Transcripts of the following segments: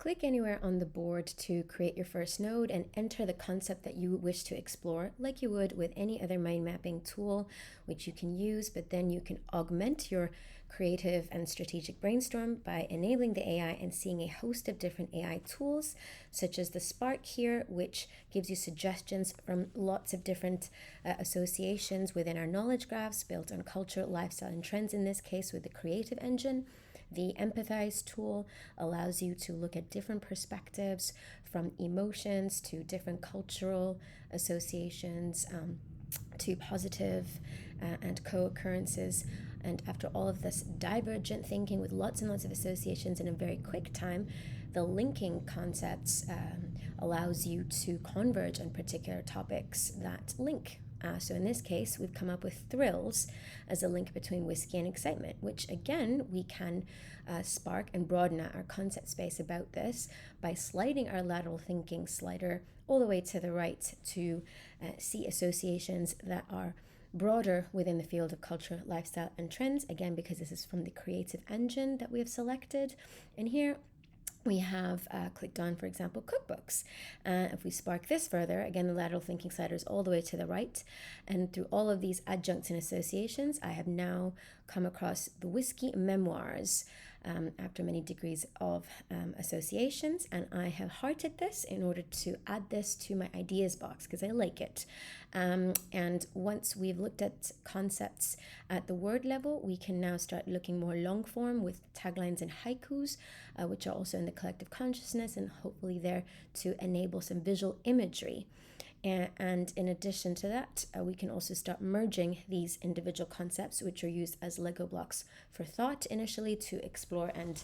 Click anywhere on the board to create your first node and enter the concept that you wish to explore, like you would with any other mind mapping tool, which you can use, but then you can augment your creative and strategic brainstorm by enabling the AI and seeing a host of different AI tools, such as the Spark here, which gives you suggestions from lots of different associations within our knowledge graphs built on culture, lifestyle, and trends, in this case with the Creative Engine. The Empathize tool allows you to look at different perspectives, from emotions to different cultural associations, to positive and co-occurrences. And after all of this divergent thinking with lots and lots of associations in a very quick time, the linking concepts allows you to converge on particular topics that link. So in this case, we've come up with thrills as a link between whiskey and excitement, which again, we can spark and broaden out our concept space about this by sliding our lateral thinking slider all the way to the right to see associations that are broader within the field of culture, lifestyle, and trends. Again, because this is from the Creative Engine that we have selected. And here we have clicked on, for example, cookbooks. If we spark this further, again, the lateral thinking slider is all the way to the right. And through all of these adjuncts and associations, I have now come across the whiskey memoirs after many degrees of associations. And I have hearted this in order to add this to my ideas box because I like it. And once we've looked at concepts at the word level, we can now start looking more long form with taglines and haikus, which are also in the collective consciousness and hopefully there to enable some visual imagery. And in addition to that, we can also start merging these individual concepts, which are used as Lego blocks for thought initially to explore and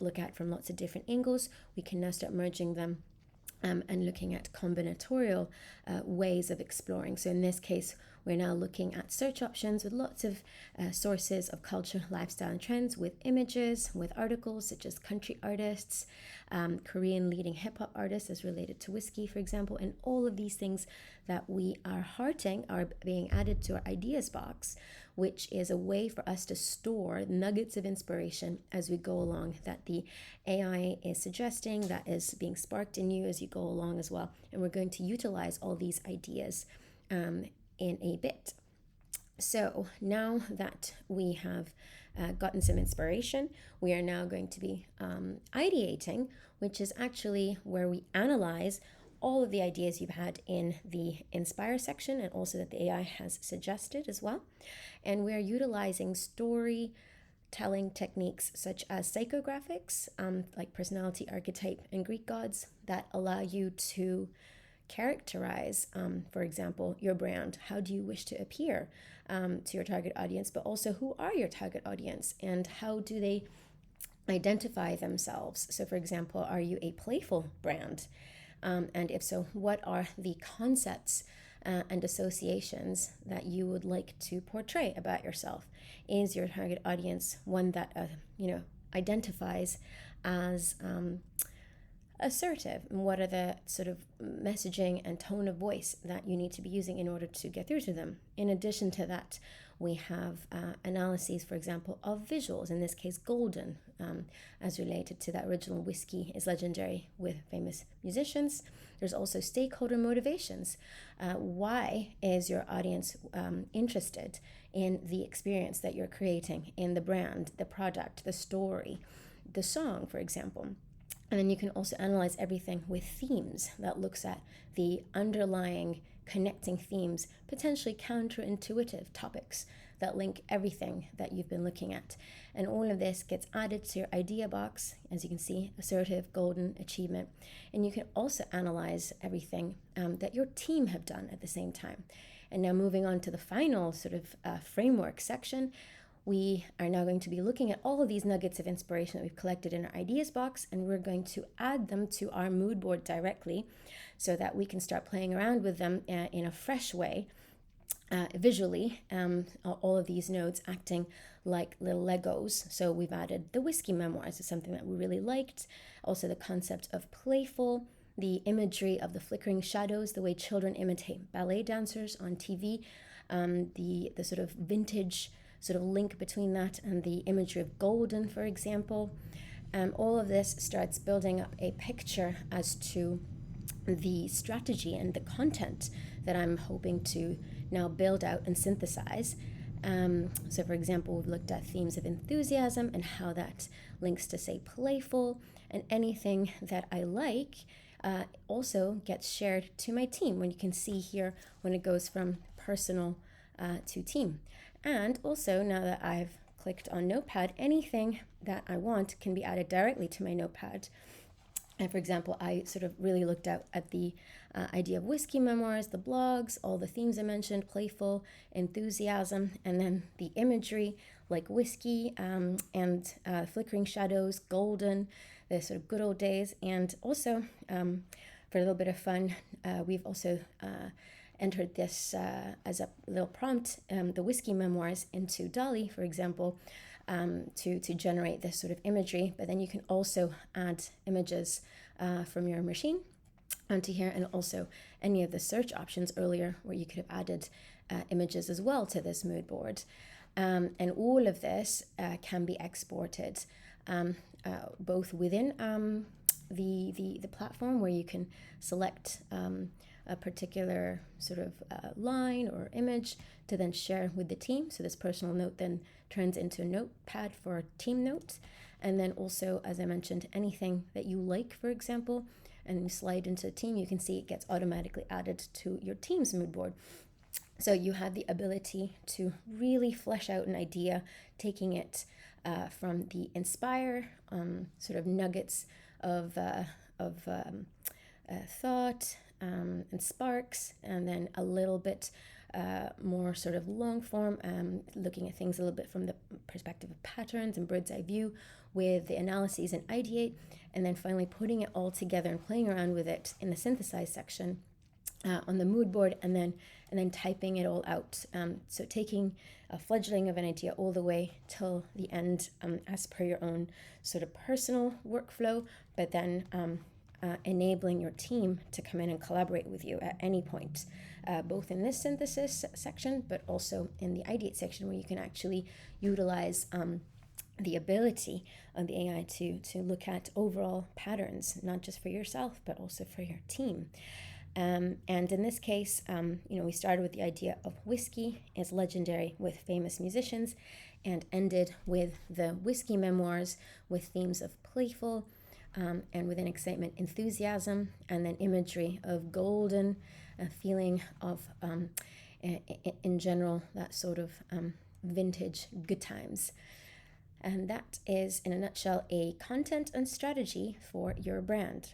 look at from lots of different angles. We can now start merging them and looking at combinatorial ways of exploring. So in this case, we're now looking at search options with lots of sources of culture, lifestyle, and trends, with images, with articles such as country artists, Korean leading hip-hop artists as related to whiskey, for example, and all of these things that we are hearting are being added to our ideas box, which is a way for us to store nuggets of inspiration as we go along that the AI is suggesting, that is being sparked in you as you go along as well. And we're going to utilize all these ideas in a bit. So now that we have gotten some inspiration, we are now going to be ideating, which is actually where we analyze all of the ideas you've had in the Inspire section and also that the AI has suggested as well. And we're utilizing storytelling techniques such as psychographics, like personality, archetype, and Greek gods that allow you to characterize, for example, your brand. How do you wish to appear to your target audience, but also who are your target audience and how do they identify themselves? So, for example, are you a playful brand? And if so, what are the concepts and associations that you would like to portray about yourself? Is your target audience one that identifies as assertive? And what are the sort of messaging and tone of voice that you need to be using in order to get through to them? In addition to that, we have analyses, for example, of visuals, in this case golden, as related to that original Whiskey is Legendary with famous musicians. There's also stakeholder motivations. Why is your audience interested in the experience that you're creating, in the brand, the product, the story, the song, for example? And then you can also analyze everything with themes that looks at the underlying connecting themes, potentially counterintuitive topics that link everything that you've been looking at. And all of this gets added to your idea box, as you can see, assertive, golden, achievement. And you can also analyze everything that your team have done at the same time. And now moving on to the final sort of framework section, we are now going to be looking at all of these nuggets of inspiration that we've collected in our ideas box, and we're going to add them to our mood board directly so that we can start playing around with them in a fresh way, visually, all of these nodes acting like little Legos. So we've added the whiskey memoirs, is something that we really liked. Also the concept of playful, the imagery of the flickering shadows, the way children imitate ballet dancers on TV, the sort of vintage sort of link between that and the imagery of golden, for example. All of this starts building up a picture as to the strategy and the content that I'm hoping to now build out and synthesize. So, for example, we've looked at themes of enthusiasm and how that links to, say, playful, and anything that I like also gets shared to my team. When you can see here when it goes from personal to team. And also, now that I've clicked on Notepad, anything that I want can be added directly to my Notepad. And for example, I sort of really looked at the idea of whiskey memoirs, the blogs, all the themes I mentioned, playful, enthusiasm, and then the imagery like whiskey and flickering shadows, golden, the sort of good old days. And also, for a little bit of fun, we've also entered this as a little prompt, the whiskey memoirs into DALL-E, for example, to generate this sort of imagery. But then you can also add images from your machine onto here, and also any of the search options earlier where you could have added images as well to this mood board. And all of this can be exported both within the platform, where you can select a particular sort of line or image to then share with the team. So this personal note then turns into a notepad for a team note. And then also, as I mentioned, anything that you like, for example, and you slide into a team, you can see it gets automatically added to your team's mood board. So you have the ability to really flesh out an idea, taking it from the inspire sort of nuggets of thought and sparks, and then a little bit more sort of long form, looking at things a little bit from the perspective of patterns and bird's eye view with the analyses and ideate, and then finally putting it all together and playing around with it in the synthesize section on the mood board, and then typing it all out. So taking a fledgling of an idea all the way till the end, as per your own sort of personal workflow, but then enabling your team to come in and collaborate with you at any point, both in this synthesis section, but also in the ideate section, where you can actually utilize the ability of the AI to look at overall patterns, not just for yourself, but also for your team. And in this case, we started with the idea of whiskey is legendary with famous musicians, and ended with the whiskey memoirs with themes of playful, and within excitement, enthusiasm, and then imagery of golden, a feeling of, in general, that sort of vintage good times. And that is, in a nutshell, a content and strategy for your brand.